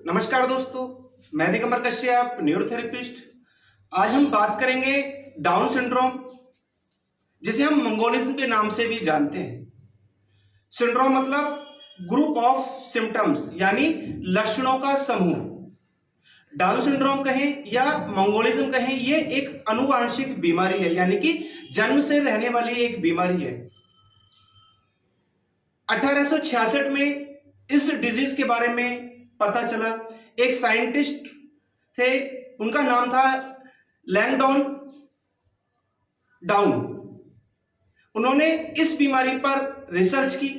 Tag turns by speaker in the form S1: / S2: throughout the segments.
S1: नमस्कार दोस्तों, मैं दिगंबर कश्यप, न्यूरोथेरेपिस्ट। आज हम बात करेंगे डाउन सिंड्रोम, जिसे हम मंगोलिज्म के नाम से भी जानते हैं। सिंड्रोम मतलब ग्रुप ऑफ सिम्टम्स, यानी लक्षणों का समूह। डाउन सिंड्रोम कहें या मंगोलिज्म कहें, ये एक आनुवांशिक बीमारी है, यानी कि जन्म से रहने वाली एक बीमारी है। 1866 में इस डिजीज के बारे में पता चला। एक साइंटिस्ट थे, उनका नाम था लैंगडॉन डाउन। उन्होंने इस बीमारी पर रिसर्च की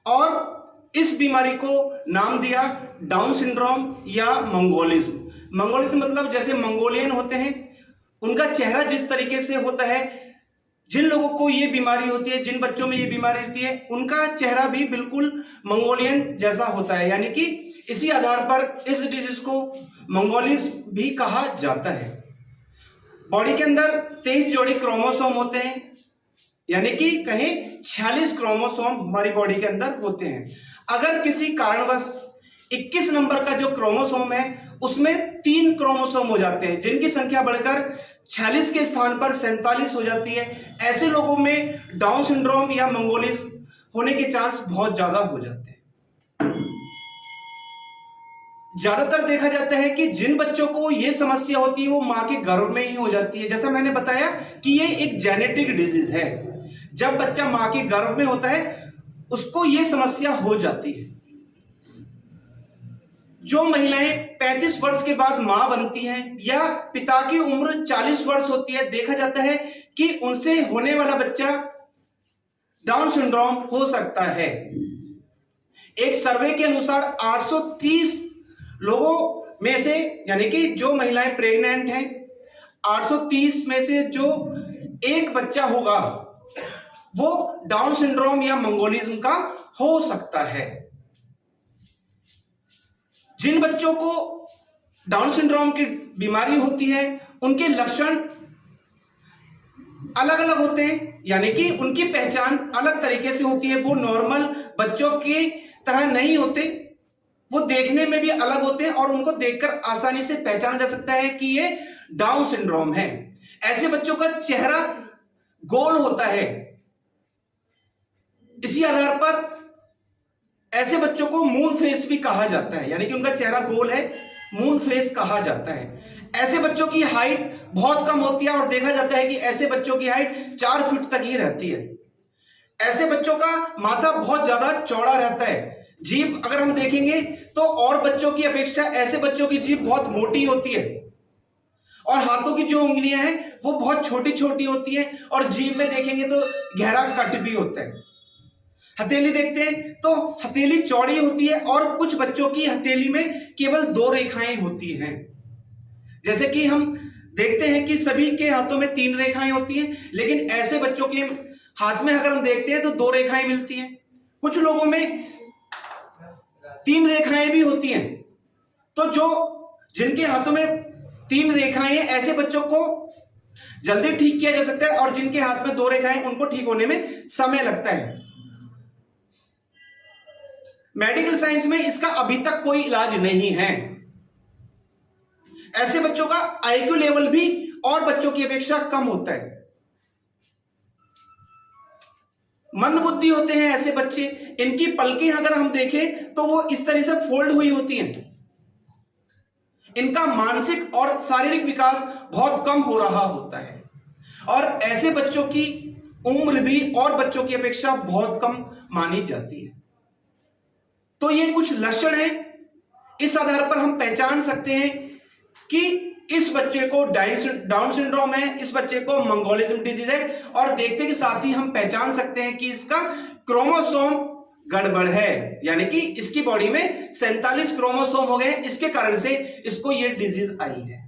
S1: और इस बीमारी को नाम दिया डाउन सिंड्रोम या मंगोलिज्म। मंगोलिज्म मतलब जैसे मंगोलियन होते हैं, उनका चेहरा जिस तरीके से होता है, जिन लोगों को ये बीमारी होती है, जिन बच्चों में ये बीमारी होती है, उनका चेहरा भी बिल्कुल मंगोलियन जैसा होता है। यानी कि इसी आधार पर इस डिजीज को मंगोलिज्म भी कहा जाता है। बॉडी के अंदर 23 जोड़ी क्रोमोसोम होते हैं, यानी कि कहें 46 क्रोमोसोम हमारी बॉडी के अंदर होते हैं। अगर किसी कारणवश 21 नंबर का जो क्रोमोसोम है उसमें 3 क्रोमोसोम हो जाते हैं, जिनकी संख्या बढ़कर 46 के स्थान पर 47 हो जाती है। ऐसे लोगों में डाउन सिंड्रोम या मंगोलिज्म होने के चांस बहुत ज्यादा हो जाते हैं। ज्यादातर देखा जाता है कि जिन बच्चों को यह समस्या होती है वो मां के गर्भ में ही हो जाती है। जैसा मैंने बताया कि ये एक जेनेटिक डिजीज है। जब बच्चा मां के गर्भ में होता है उसको यह समस्या हो जाती है। जो महिलाएं 35 वर्ष के बाद मां बनती हैं या पिता की उम्र 40 वर्ष होती है, देखा जाता है कि उनसे होने वाला बच्चा डाउन सिंड्रोम हो सकता है। एक सर्वे के अनुसार 830 लोगों में से, यानी कि जो महिलाएं प्रेग्नेंट हैं, 830 में से जो एक बच्चा होगा वो डाउन सिंड्रोम या मंगोलिज्म का हो सकता है। जिन बच्चों को डाउन सिंड्रोम की बीमारी होती है उनके लक्षण अलग अलग होते हैं, यानी कि उनकी पहचान अलग तरीके से होती है। वो नॉर्मल बच्चों की तरह नहीं होते, वो देखने में भी अलग होते हैं और उनको देखकर आसानी से पहचाना जा सकता है कि ये डाउन सिंड्रोम है। ऐसे बच्चों का चेहरा गोल होता है। इसी आधार पर ऐसे बच्चों को मून फेस भी कहा जाता है, यानी कि उनका चेहरा गोल है, मून फेस कहा जाता है। ऐसे बच्चों की हाइट बहुत कम होती है और देखा जाता है कि ऐसे बच्चों की हाइट 4 फीट तक ही रहती है। ऐसे बच्चों का माथा बहुत ज्यादा चौड़ा रहता है। जीभ अगर हम देखेंगे तो और बच्चों की अपेक्षा ऐसे बच्चों की जीभ बहुत मोटी होती है और हाथों की जो उंगलियां हैं वो बहुत छोटी छोटी होती हैं और जीभ में देखेंगे तो गहरा कट भी होता है। हथेली देखते हैं तो हथेली चौड़ी होती है और कुछ बच्चों की हथेली में केवल 2 रेखाएं होती हैं। जैसे कि हम देखते हैं कि सभी के हाथों में 3 रेखाएं होती हैं, लेकिन ऐसे बच्चों के हाथ में अगर हम देखते हैं तो 2 रेखाएं मिलती हैं। कुछ लोगों में 3 रेखाएं भी होती हैं। तो जिनके हाथों में 3 रेखाएं हैं, ऐसे बच्चों को जल्दी ठीक किया जा सकता है और जिनके हाथ में 2 रेखाएं उनको ठीक होने में समय लगता है। मेडिकल साइंस में इसका अभी तक कोई इलाज नहीं है। ऐसे बच्चों का आईक्यू लेवल भी और बच्चों की अपेक्षा कम होता है। मंदबुद्धि होते हैं ऐसे बच्चे। इनकी पलकें अगर हम देखें तो वो इस तरह से फोल्ड हुई होती हैं। इनका मानसिक और शारीरिक विकास बहुत कम हो रहा होता है और ऐसे बच्चों की उम्र भी और बच्चों की अपेक्षा बहुत कम मानी जाती है। तो ये कुछ लक्षण हैं। इस आधार पर हम पहचान सकते हैं कि इस बच्चे को डाउन सिंड्रोम है, इस बच्चे को मंगोलिज्म डिजीज है, और देखते के साथ ही हम पहचान सकते हैं कि इसका क्रोमोसोम गड़बड़ है, यानी कि इसकी बॉडी में 47 क्रोमोसोम हो गए। इसके कारण से इसको ये डिजीज आई है।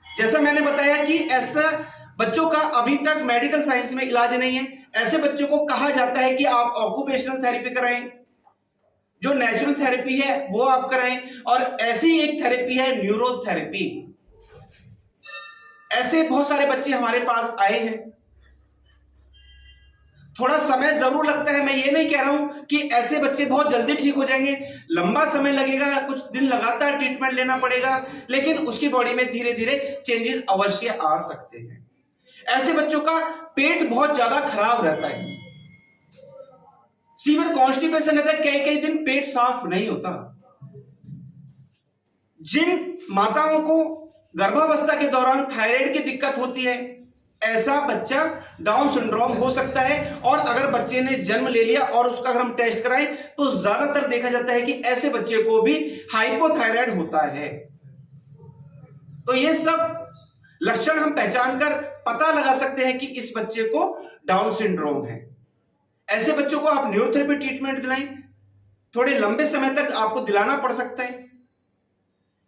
S1: जैसा मैंने बताया कि ऐसा बच्चों का अभी तक मेडिकल साइंस में इलाज नहीं है। ऐसे बच्चों को कहा जाता है कि आप ऑक्यूपेशनल थेरेपी कराएं, जो नेचुरल थेरेपी है वो आप कराएं, और ऐसी एक थेरेपी है न्यूरोथेरेपी। ऐसे बहुत सारे बच्चे हमारे पास आए हैं थोड़ा समय जरूर लगता है, मैं ये नहीं कह रहा हूं कि ऐसे बच्चे बहुत जल्दी ठीक हो जाएंगे, लंबा समय लगेगा, कुछ दिन लगातार ट्रीटमेंट लेना पड़ेगा, लेकिन उसकी बॉडी में धीरे धीरे चेंजेस अवश्य आ सकते हैं। ऐसे बच्चों का पेट बहुत ज्यादा खराब रहता है, सीवियर कॉन्स्टिपेशन रहता है, कई कई दिन पेट साफ नहीं होता। जिन माताओं को गर्भावस्था के दौरान थायराइड की दिक्कत होती है, ऐसा बच्चा डाउन सिंड्रोम हो सकता है। और अगर बच्चे ने जन्म ले लिया और उसका अगर हम टेस्ट कराएं तो ज्यादातर देखा जाता है कि ऐसे बच्चे को भी हाइपोथायराइड होता है। तो ये सब लक्षण हम पहचान कर पता लगा सकते हैं कि इस बच्चे को डाउन सिंड्रोम है। ऐसे बच्चों को आप न्यूरोथेरेपी ट्रीटमेंट दिलाएं, थोड़े लंबे समय तक आपको दिलाना पड़ सकता है,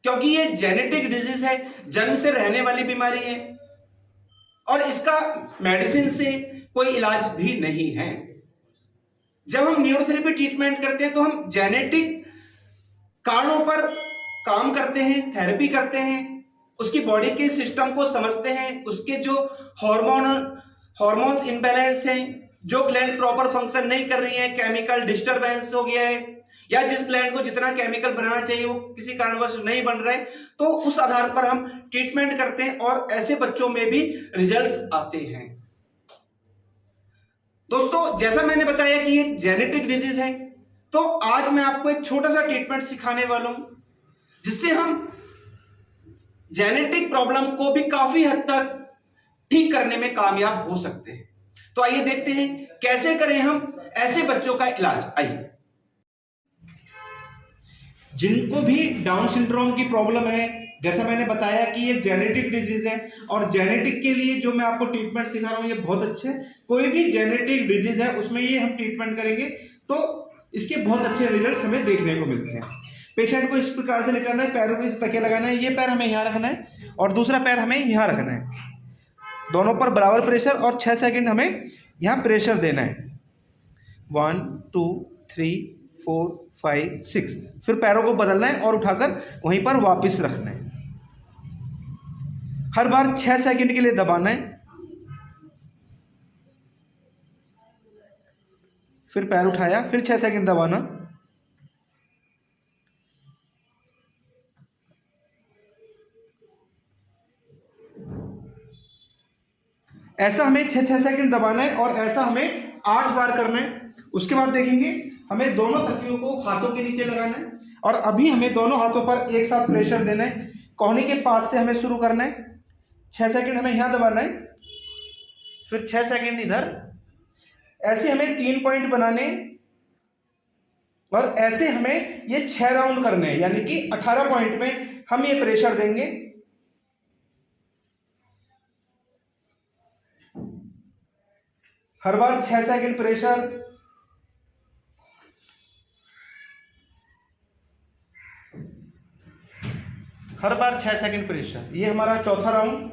S1: क्योंकि ये जेनेटिक डिजीज है, जन्म से रहने वाली बीमारी है और इसका मेडिसिन से कोई इलाज भी नहीं है। जब हम न्यूरोथेरेपी ट्रीटमेंट करते हैं तो हम जेनेटिक कारणों पर काम करते हैं, थेरेपी करते हैं, उसकी बॉडी के सिस्टम को समझते हैं, उसके जो हॉर्मोन्स इम्बैलेंस हैं, जो ग्लैंड प्रॉपर फंक्शन नहीं कर रही है, केमिकल डिस्टरबेंस हो गया है, या जिस ग्लैंड को जितना केमिकल बनाना चाहिए वो किसी कारणवश नहीं बन रहा है, तो उस आधार पर हम ट्रीटमेंट करते हैं और ऐसे बच्चों में भी रिजल्ट्स आते हैं। दोस्तों, जैसा मैंने बताया कि ये जेनेटिक डिजीज है, तो आज मैं आपको एक छोटा सा ट्रीटमेंट सिखाने वाला हूं जिससे हम जेनेटिक प्रॉब्लम को भी काफी हद तक ठीक करने में कामयाब हो सकते हैं। तो आइए देखते हैं कैसे करें हम ऐसे बच्चों का इलाज। आइए, जिनको भी डाउन सिंड्रोम की प्रॉब्लम है, जैसा मैंने बताया कि ये जेनेटिक डिजीज है और जेनेटिक के लिए जो मैं आपको ट्रीटमेंट सिखा रहा हूं ये बहुत अच्छे, कोई भी जेनेटिक डिजीज है उसमें ये हम ट्रीटमेंट करेंगे तो इसके बहुत अच्छे रिजल्ट्स हमें देखने को मिलते हैं। पेशेंट को इस प्रकार से लेटाना है, पैरों में तकिया लगाना है, ये पैर हमें यहाँ रखना है और दूसरा पैर हमें यहाँ रखना है, दोनों पर बराबर प्रेशर और 6 सेकंड हमें यहाँ प्रेशर देना है। 1 2 3 4 5 6, फिर पैरों को बदलना है और उठाकर वहीं पर वापस रखना है। हर बार 6 सेकंड के लिए दबाना है, फिर पैर उठाया, फिर 6 सेकंड दबाना, ऐसा हमें 6 सेकंड दबाना है और ऐसा हमें 8 बार करना है। उसके बाद देखेंगे हमें दोनों तकियों को हाथों के नीचे लगाना है और अभी हमें दोनों हाथों पर एक साथ प्रेशर देना है। कोहनी के पास से हमें शुरू करना है, 6 सेकंड हमें यहाँ दबाना है, फिर 6 सेकंड इधर, ऐसे हमें 3 पॉइंट बनाने और ऐसे हमें ये 6 राउंड करने हैं, यानी कि 18 पॉइंट में हम ये प्रेशर देंगे। हर बार 6 सेकंड प्रेशर, हर बार 6 सेकंड प्रेशर। ये हमारा चौथा राउंड।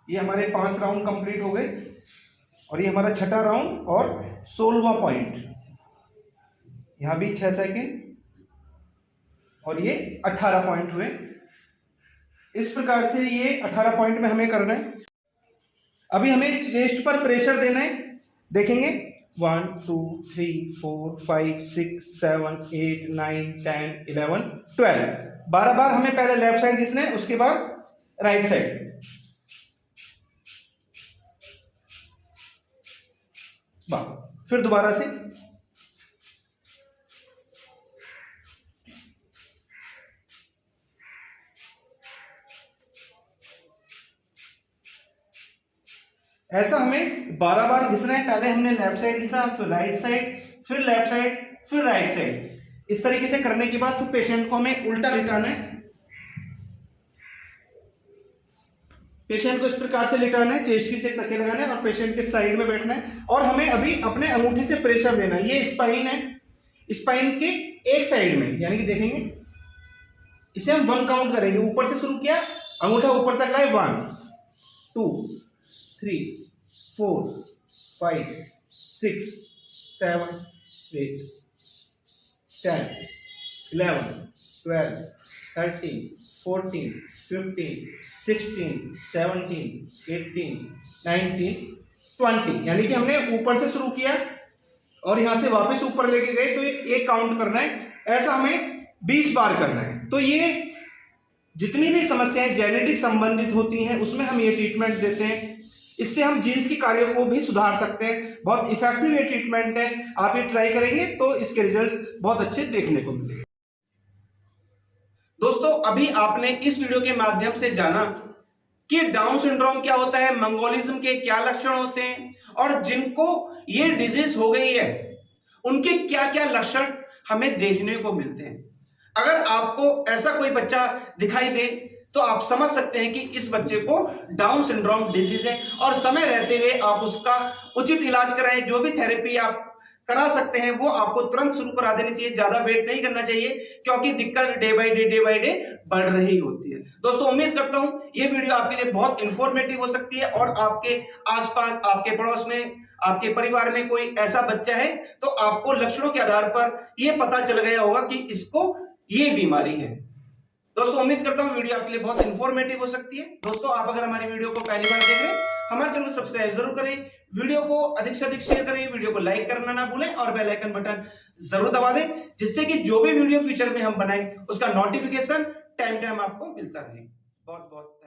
S1: ये हमारे 5 राउंड कंप्लीट हो गए और ये हमारा छठा राउंड और 16वां पॉइंट। यहां भी 6 सेकंड और ये 18 पॉइंट हुए। इस प्रकार से ये 18 पॉइंट में हमें करना है। अभी हमें चेस्ट पर प्रेशर देना है। देखेंगे 1 2 3 4 5 6 7 8 9 10 11 12, 12 बार हमें पहले लेफ्ट साइड खींचना है, उसके बाद राइट साइड। फिर दोबारा से, ऐसा हमें 12 बार घिसना है। पहले हमने लेफ्ट साइड घिसा, फिर राइट साइड, फिर लेफ्ट साइड, फिर राइट साइड। इस तरीके से करने के बाद फिर पेशेंट को हमें उल्टा लिटाना है। पेशेंट को इस प्रकार से लिटाना है, चेस्ट की तकिया लगाना है और पेशेंट के साइड में बैठना है और हमें अभी अपने अंगूठे से प्रेशर देना है। ये स्पाइन है, स्पाइन के एक साइड में, यानी कि देखेंगे इसे हम 1 काउंट करेंगे। ऊपर से शुरू किया, अंगूठा ऊपर तक लाए, 1 2 3 4 5 6 7 8 10 11 12 13 14, 15, 16, 17, 18, 19, 20, यानी कि हमने ऊपर से शुरू किया और यहां से वापस ऊपर लेके गए, तो एक काउंट करना है, ऐसा हमें 20 बार करना है। तो ये जितनी भी समस्याएं जेनेटिक संबंधित होती हैं उसमें हम ये ट्रीटमेंट देते हैं। इससे हम जीन्स की कार्यों को भी सुधार सकते हैं। बहुत इफेक्टिव ये ट्रीटमेंट है, आप ये ट्राई करेंगे तो इसके रिजल्ट्स बहुत अच्छे देखने को मिलेंगे। दोस्तों, अभी आपने इस वीडियो के माध्यम से जाना कि डाउन सिंड्रोम क्या होता है, मंगोलिज्म के क्या लक्षण होते हैं और जिनको ये डिजीज हो गई है उनके क्या क्या लक्षण हमें देखने को मिलते हैं। अगर आपको ऐसा कोई बच्चा दिखाई दे तो आप समझ सकते हैं कि इस बच्चे को डाउन सिंड्रोम डिजीज है और समय रहते हुए आप उसका उचित इलाज कराएं। जो भी थेरेपी आप करा सकते हैं वो आपको तुरंत शुरू करा देनी चाहिए, ज्यादा वेट नहीं करना चाहिए, क्योंकि दिक्कत डे बाय डे बढ़ रही होती है। दोस्तों, उम्मीद करता हूं ये वीडियो आपके लिए बहुत इंफॉर्मेटिव हो सकती है और आपके आसपास, आपके पड़ोस में, आपके परिवार में कोई ऐसा बच्चा है तो आपको लक्षणों के आधार पर यह पता चल गया होगा कि इसको ये बीमारी है। दोस्तों, उम्मीद करता हूं वीडियो आपके लिए बहुत इंफॉर्मेटिव हो सकती है। दोस्तों, आप अगर हमारी वीडियो को पहली बार देख रहे हैं, हमारे चैनल को सब्सक्राइब जरूर करें, वीडियो को अधिक से अधिक शेयर करें, वीडियो को लाइक करना ना भूलें और बेल आइकन बटन जरूर दबा दें, जिससे कि जो भी वीडियो फ्यूचर में हम बनाएं उसका नोटिफिकेशन टाइम टाइम आपको मिलता रहे। बहुत बहुत